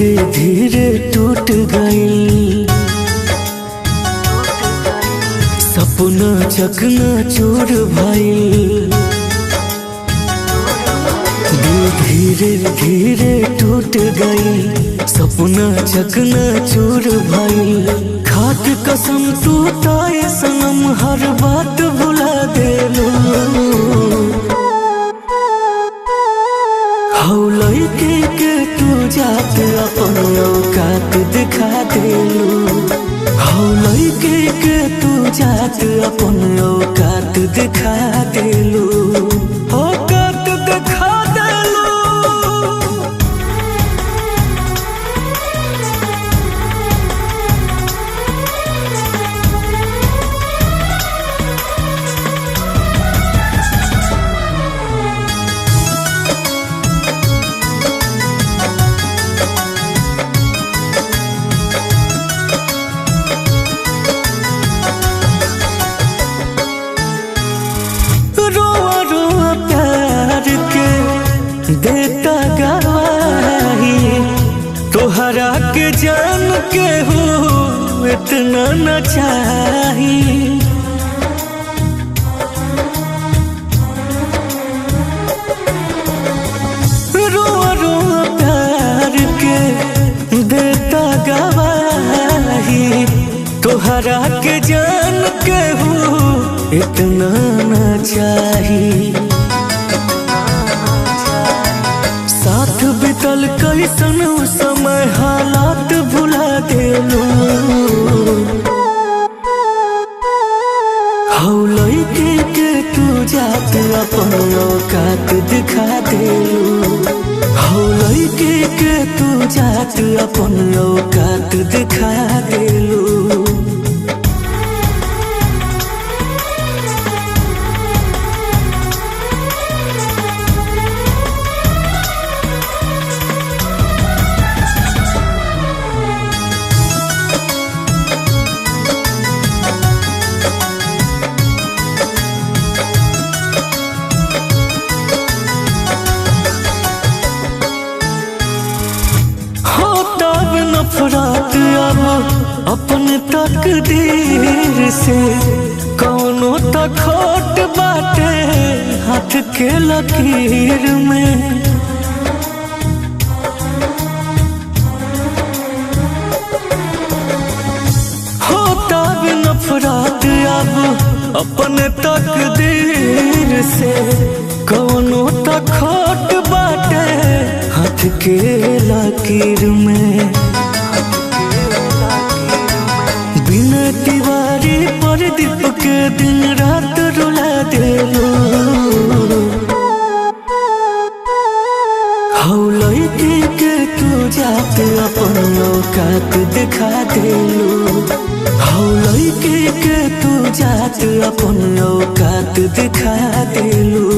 धीरे धीरे टूट गई, सपना चकना चूर भइल। दिल धीरे धीरे टूट गई, सपना चकना चूर भइल। खाक कसम टूटाए सनम, हर बात भुला देलू। हौलई के तू जात अपन औकात दिखा देलू। हौलई के तू जात अपन औकात दिखा देलू। औकात दिखा देलू। देता गवाही तोहरा के जान के हो इतना न चाही। रो रो प्यार के देता गवाही तोहरा के जान के हो इतना न चाही। साथ बितल कैसन समय हालात भुला देलू। हौलई के तू जात अपन औकात दिखा देलू। हौलई के तू जात अपन औकात दिखा देलू। नफरत अब अपन तकदीर से, कौनो त खोट बाटे हाथ के लकीर में। होता भी नफरत अब अपन तकदीर से, कौनो त खोट बाटे हाथ के लकीर में। बिना दीवारी पर दीप के दिन रात रुला देलू। हौलई के तू जात अपन औकात दिखा देलू। हौलई के तू जात अपन औकात दिखा देलू।